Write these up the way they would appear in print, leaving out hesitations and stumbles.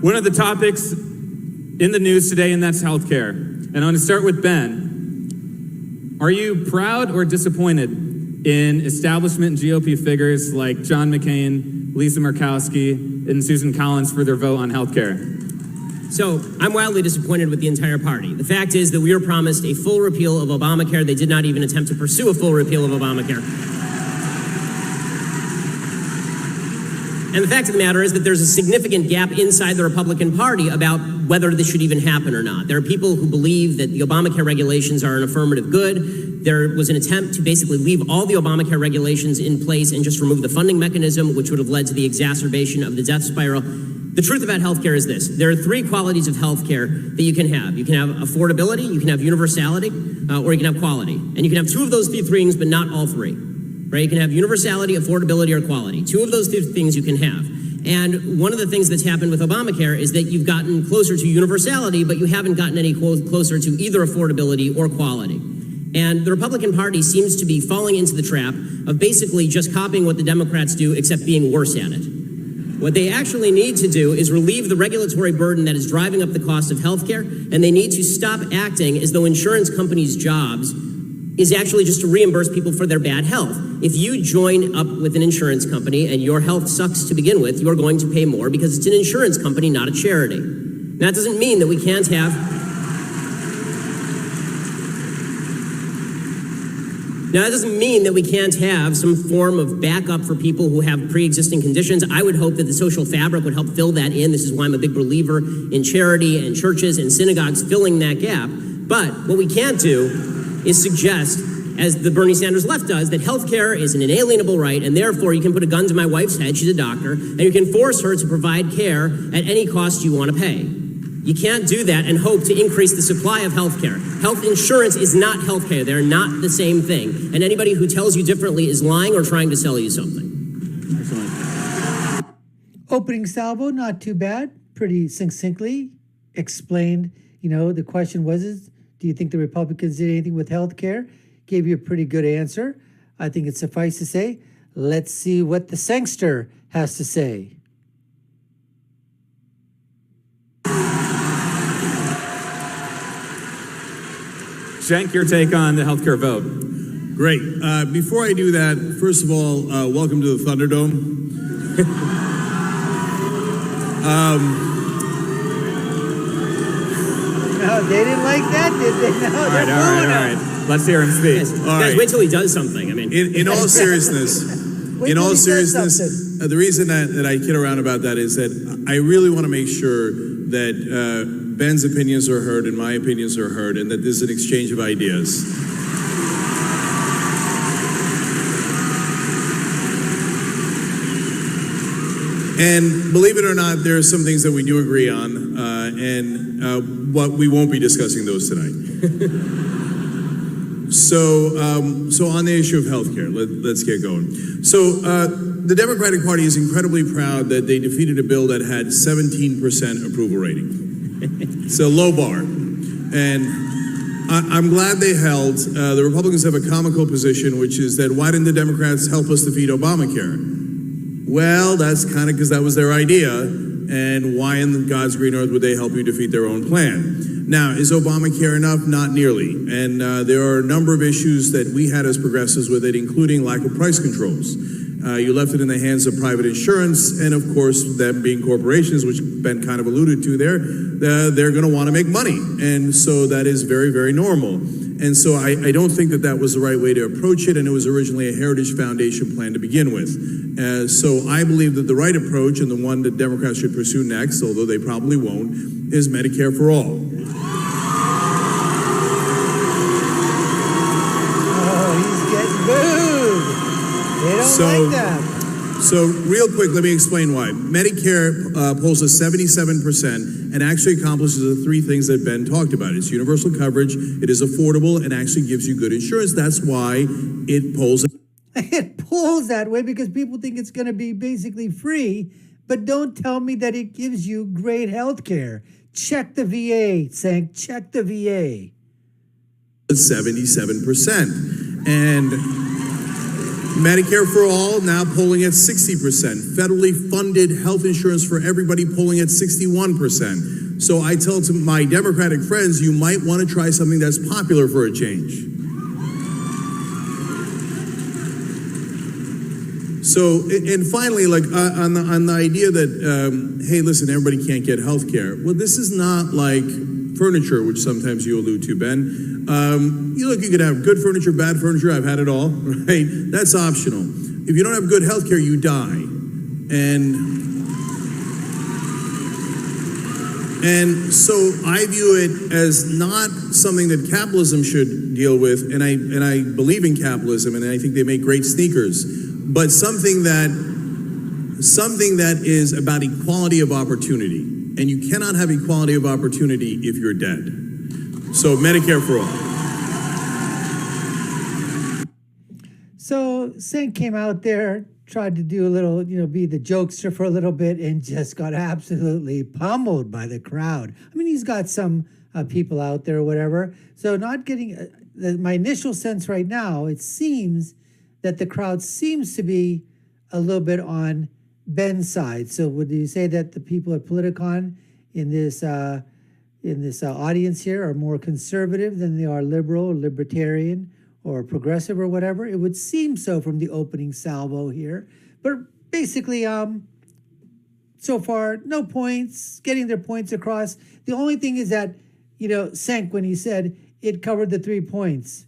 One of the topics in the news today, and that's healthcare. And I'm going to start with Ben. Are you proud or disappointed in establishment GOP figures like John McCain, Lisa Murkowski, and Susan Collins for their vote on healthcare? So I'm wildly disappointed with the entire party. The fact is that we were promised a full repeal of Obamacare. They did not even attempt to pursue a full repeal of Obamacare. And the fact of the matter is that there's a significant gap inside the Republican Party about whether this should even happen or not. There are people who believe that the Obamacare regulations are an affirmative good. There was an attempt to basically leave all the Obamacare regulations in place and just remove the funding mechanism, which would have led to the exacerbation of the death spiral. The truth about healthcare is this. There are three qualities of healthcare that you can have. You can have affordability, you can have universality, or you can have quality. And you can have two of those three things, but not all three. Right? You can have universality, affordability, or quality. Two of those things you can have. And one of the things that's happened with Obamacare is that you've gotten closer to universality, but you haven't gotten any closer to either affordability or quality. And the Republican Party seems to be falling into the trap of basically just copying what the Democrats do, except being worse at it. What they actually need to do is relieve the regulatory burden that is driving up the cost of healthcare, and they need to stop acting as though insurance companies' jobs is actually just to reimburse people for their bad health. If you join up with an insurance company and your health sucks to begin with, you are going to pay more because it's an insurance company, not a charity. That doesn't mean that we can't have... Now, that doesn't mean that we can't have some form of backup for people who have pre-existing conditions. I would hope that the social fabric would help fill that in. This is why I'm a big believer in charity and churches and synagogues filling that gap. But what we can't do is suggest, as the Bernie Sanders left does, that healthcare is an inalienable right, and therefore you can put a gun to my wife's head, she's a doctor, and you can force her to provide care at any cost you want to pay. You can't do that and hope to increase the supply of healthcare. Health insurance is not healthcare. They're not the same thing. And anybody who tells you differently is lying or trying to sell you something. Excellent. Opening salvo, not too bad. Pretty succinctly explained, the question was, do you think the Republicans did anything with health care? Gave you a pretty good answer. I think it's suffice to say, let's see what the Cenkster has to say. Cenk, your take on the healthcare vote. Great. Before I do that, first of all, welcome to the Thunderdome. No, they didn't like that, did they? No, all right. Let's hear him speak. Guys, wait till he does something. I mean, in all seriousness, the reason that I kid around about that is that I really want to make sure that Ben's opinions are heard and my opinions are heard, and that there's an exchange of ideas. And believe it or not, there are some things that we do agree on, and what we won't be discussing those tonight. So on the issue of healthcare, let's get going. So the Democratic Party is incredibly proud that they defeated a bill that had 17% approval rating. It's a low bar, and I'm glad they held. The Republicans have a comical position, which is that why didn't the Democrats help us defeat Obamacare? Well, that's kind of because that was their idea, and why in God's green earth would they help you defeat their own plan? Now, is Obamacare enough? Not nearly, and there are a number of issues that we had as progressives with it, including lack of price controls. You left it in the hands of private insurance, and of course, them being corporations, which Ben kind of alluded to there, they're going to want to make money, and so that is very, very normal. And so I don't think that that was the right way to approach it, and it was originally a Heritage Foundation plan to begin with. So I believe that the right approach, and the one that Democrats should pursue next, although they probably won't, is Medicare for all. Oh, he's getting booed. They don't like that. So real quick, let me explain why. Medicare polls a 77% and actually accomplishes the three things that Ben talked about. It's universal coverage, it is affordable, and actually gives you good insurance. That's why it polls. It polls that way because people think it's going to be basically free, but don't tell me that it gives you great health care. Check the VA, Cenk. Check the VA. 77%. And Medicare for all now polling at 60%. Federally funded health insurance for everybody polling at 61%. So I tell to my Democratic friends, you might want to try something that's popular for a change. So, and finally, like on the idea that, hey, listen, everybody can't get health care. Well, this is not like furniture, which sometimes you allude to, Ben. You could have good furniture, bad furniture. I've had it all, right? That's optional. If you don't have good health care, you die. And so I view it as not something that capitalism should deal with, and I believe in capitalism, and I think they make great sneakers, but something that is about equality of opportunity, and you cannot have equality of opportunity if you're dead. So Medicare for all. So Cenk came out there, tried to do a little, be the jokester for a little bit, and just got absolutely pummeled by the crowd. I mean, he's got some people out there or whatever. So not getting, my initial sense right now, it seems that the crowd seems to be a little bit on Ben's side. So would you say that the people at POLITICON in this audience here are more conservative than they are liberal or libertarian or progressive or whatever? It would seem so from the opening salvo here. But basically, so far, no points, getting their points across. The only thing is that, Cenk, when he said it covered the 3 points,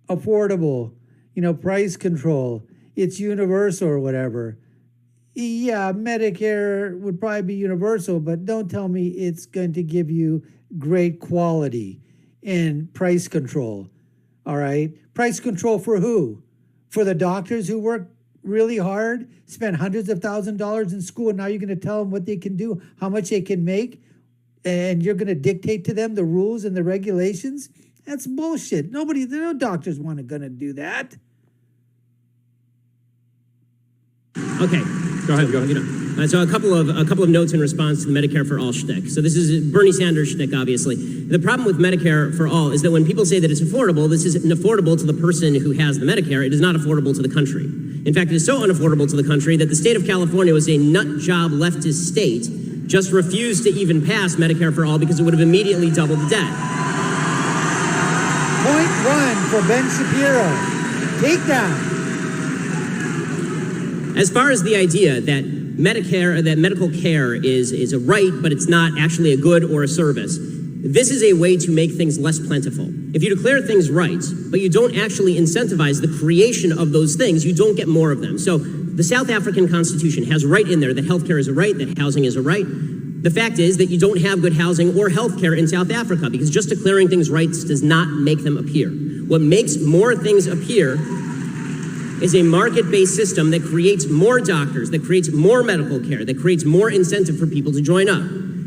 affordable, price control, it's universal or whatever. Yeah, Medicare would probably be universal, but don't tell me it's going to give you great quality and price control. All right. Price control for who? For the doctors who work really hard, spend hundreds of thousands of dollars in school, and now you're going to tell them what they can do, how much they can make, and you're going to dictate to them the rules and the regulations? That's bullshit. No doctors going to do that. Okay. Go ahead. So a couple of notes in response to the Medicare for all shtick. So this is Bernie Sanders shtick, obviously. The problem with Medicare for all is that when people say that it's affordable, this isn't affordable to the person who has the Medicare. It is not affordable to the country. In fact, it is so unaffordable to the country that the state of California was a nut job leftist state, just refused to even pass Medicare for all because it would have immediately doubled the debt. Point one for Ben Shapiro. Takedown. As far as the idea that Medicare, that medical care is a right, but it's not actually a good or a service, this is a way to make things less plentiful. If you declare things rights, but you don't actually incentivize the creation of those things, you don't get more of them. So the South African Constitution has right in there that healthcare is a right, that housing is a right. The fact is that you don't have good housing or healthcare in South Africa because just declaring things rights does not make them appear. What makes more things appear is a market-based system that creates more doctors, that creates more medical care, that creates more incentive for people to join up.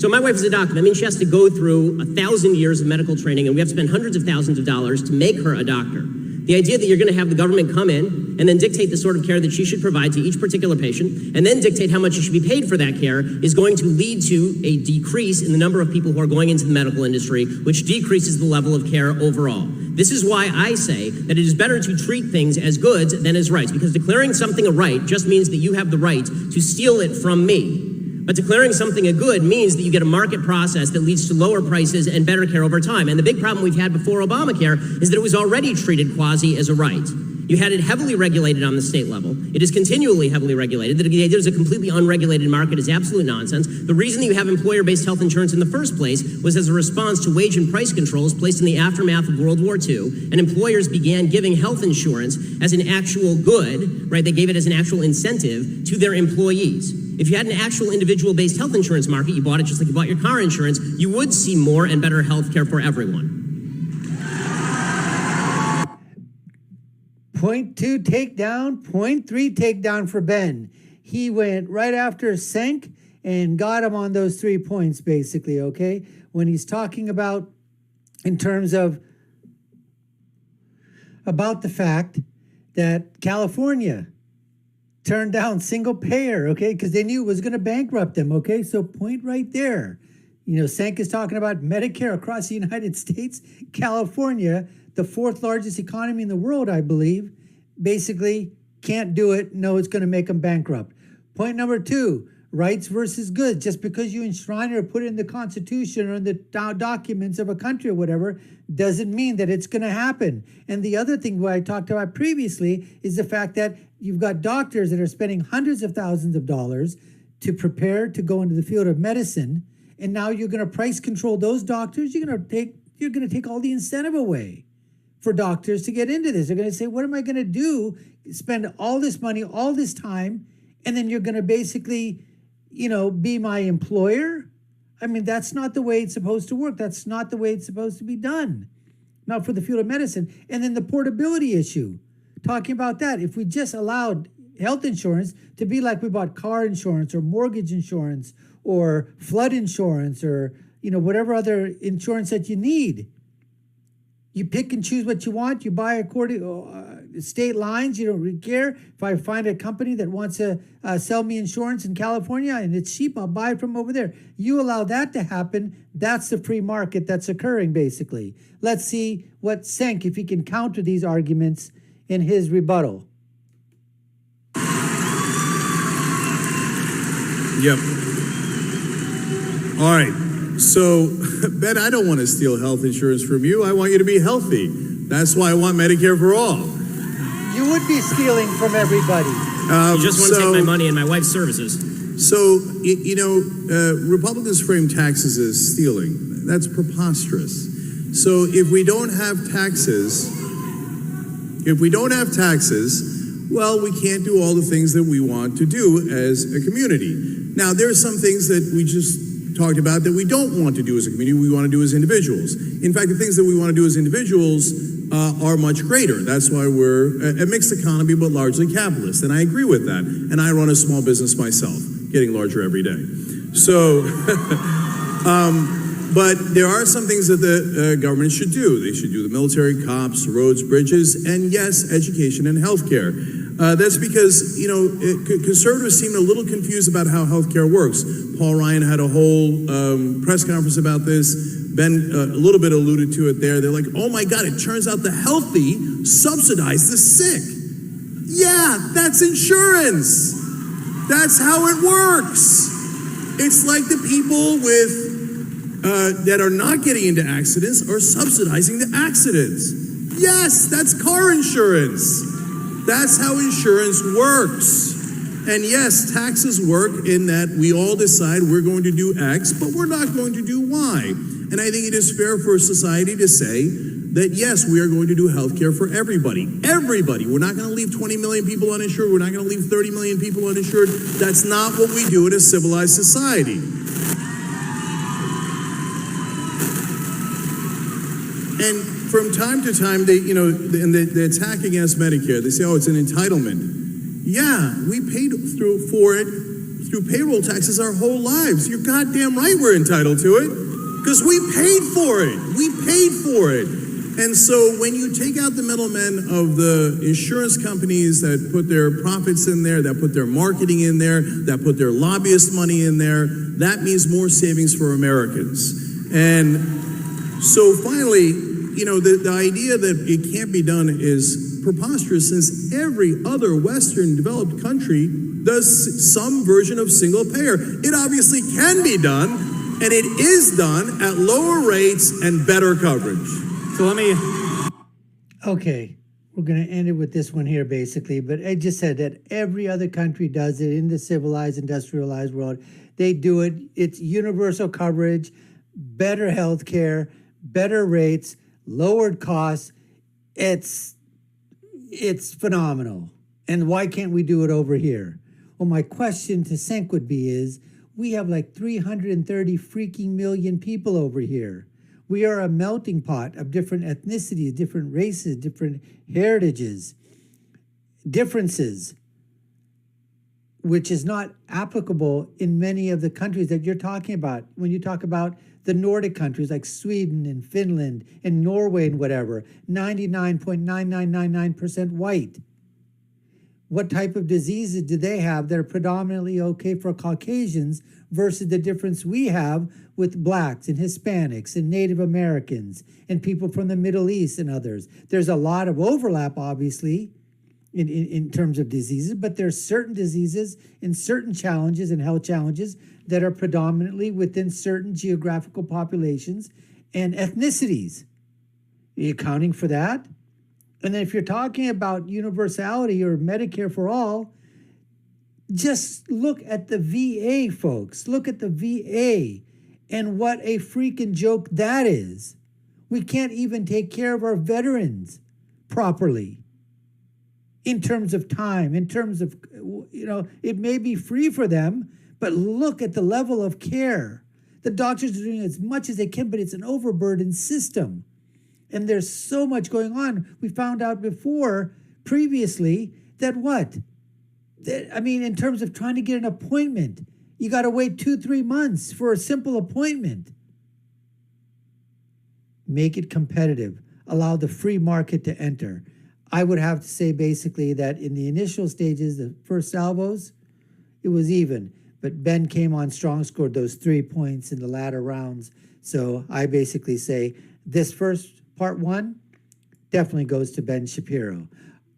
So my wife is a doctor. That means she has to go through 1,000 years of medical training, and we have to spend hundreds of thousands of dollars to make her a doctor. The idea that you're going to have the government come in and then dictate the sort of care that she should provide to each particular patient and then dictate how much she should be paid for that care is going to lead to a decrease in the number of people who are going into the medical industry, which decreases the level of care overall. This is why I say that it is better to treat things as goods than as rights, because declaring something a right just means that you have the right to steal it from me. But declaring something a good means that you get a market process that leads to lower prices and better care over time. And the big problem we've had before Obamacare is that it was already treated quasi as a right. You had it heavily regulated on the state level. It is continually heavily regulated. The idea there's a completely unregulated market is absolute nonsense. The reason that you have employer-based health insurance in the first place was as a response to wage and price controls placed in the aftermath of World War II, and employers began giving health insurance as an actual good, right? They gave it as an actual incentive to their employees. If you had an actual individual-based health insurance market, you bought it just like you bought your car insurance, you would see more and better health care for everyone. Point 2 takedown, point 3 takedown for Ben. He went right after Cenk and got him on those 3 points, basically, okay? When he's talking about, in terms of, about the fact that California turned down single payer, okay? Because they knew it was going to bankrupt them, okay? So point right there. Cenk is talking about Medicare across the United States. California, the 4th largest economy in the world, I believe, basically can't do it. No, it's going to make them bankrupt. Point number 2, rights versus goods. Just because you enshrine or put it in the Constitution or in the documents of a country or whatever doesn't mean that it's going to happen. And the other thing what I talked about previously is the fact that you've got doctors that are spending hundreds of thousands of dollars to prepare to go into the field of medicine, and now you're going to price control those doctors. You're going to take all the incentive away for doctors to get into this. They're going to say, what am I going to do? Spend all this money, all this time, and then you're going to basically, be my employer? I mean, that's not the way it's supposed to work. That's not the way it's supposed to be done. Not for the field of medicine. And then the portability issue. Talking about that, if we just allowed health insurance to be like we bought car insurance or mortgage insurance or flood insurance or, whatever other insurance that you need. You pick and choose what you want. You buy according state lines. You don't really care. If I find a company that wants to sell me insurance in California and it's cheap, I'll buy it from over there. You allow that to happen. That's the free market that's occurring, basically. Let's see what Cenk, if he can counter these arguments in his rebuttal. Yep. All right. So, Ben, I don't want to steal health insurance from you. I want you to be healthy. That's why I want Medicare for all. You would be stealing from everybody. You just want to take my money and my wife's services. So, Republicans frame taxes as stealing. That's preposterous. So if we don't have taxes, well, we can't do all the things that we want to do as a community. Now, there are some things that we just talked about that we don't want to do as a community, we want to do as individuals. In fact, the things that we want to do as individuals are much greater. That's why we're a mixed economy, but largely capitalist. And I agree with that. And I run a small business myself, getting larger every day. So, but there are some things that the government should do. They should do the military, cops, roads, bridges, and yes, education and healthcare. That's because, conservatives seem a little confused about how healthcare works. Paul Ryan had a whole press conference about this. Ben a little bit alluded to it there. They're like, oh my God, it turns out the healthy subsidize the sick. Yeah, that's insurance. That's how it works. It's like the people that are not getting into accidents are subsidizing the accidents. Yes, that's car insurance. That's how insurance works. And yes, taxes work in that we all decide we're going to do X, but we're not going to do Y. And I think it is fair for society to say that yes, we are going to do health care for everybody. Everybody. We're not going to leave 20 million people uninsured. We're not going to leave 30 million people uninsured. That's not what we do in a civilized society. And from time to time, they attack against Medicare. They say, oh, it's an entitlement. Yeah, we paid for it through payroll taxes our whole lives. You're goddamn right we're entitled to it because we paid for it. We paid for it. And so when you take out the middlemen of the insurance companies that put their profits in there, that put their marketing in there, that put their lobbyist money in there, that means more savings for Americans. And so finally, the idea that it can't be done is preposterous since every other Western developed country does some version of single payer. It obviously can be done, and it is done at lower rates and better coverage. So let me... Okay, we're going to end it with this one here, basically. But I just said that every other country does it in the civilized, industrialized world. They do it. It's universal coverage, better health care, better rates, lowered costs. It's phenomenal. And why can't we do it over here? Well, my question to Cenk would be is, we have like 330 freaking million people over here. We are a melting pot of different ethnicities, different races, different heritages, differences, which is not applicable in many of the countries that you're talking about. When you talk about the Nordic countries like Sweden and Finland and Norway and whatever, 99.9999% white. What type of diseases do they have that are predominantly okay for Caucasians versus the difference we have with blacks and Hispanics and Native Americans and people from the Middle East and others? There's a lot of overlap, obviously, in terms of diseases, but there are certain diseases and certain challenges and health challenges that are predominantly within certain geographical populations and ethnicities. Are you accounting for that? And then if you're talking about universality or Medicare for all, just look at the VA, folks. Look at the VA and what a freaking joke that is. We can't even take care of our veterans properly in terms of time, in terms of, it may be free for them, but look at the level of care. The doctors are doing as much as they can, but it's an overburdened system. And there's so much going on. We found out previously, that in terms of trying to get an appointment, you got to wait 2-3 months for a simple appointment. Make it competitive. Allow the free market to enter. I would have to say basically that in the initial stages, the first salvos, it was even. But Ben came on strong, scored those 3 points in the latter rounds. So I basically say this first part 1 definitely goes to Ben Shapiro.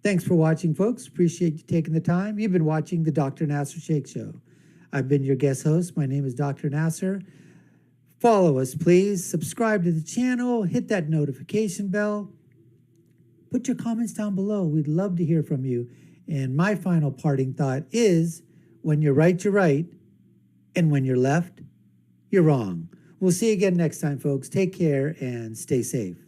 Thanks for watching, folks. Appreciate you taking the time. You've been watching the Dr. Nasir Shaikh Show. I've been your guest host. My name is Dr. Nasir. Follow us, please. Subscribe to the channel. Hit that notification bell. Put your comments down below. We'd love to hear from you. And my final parting thought is, when you're right, you're right. And when you're left, you're wrong. We'll see you again next time, folks. Take care and stay safe.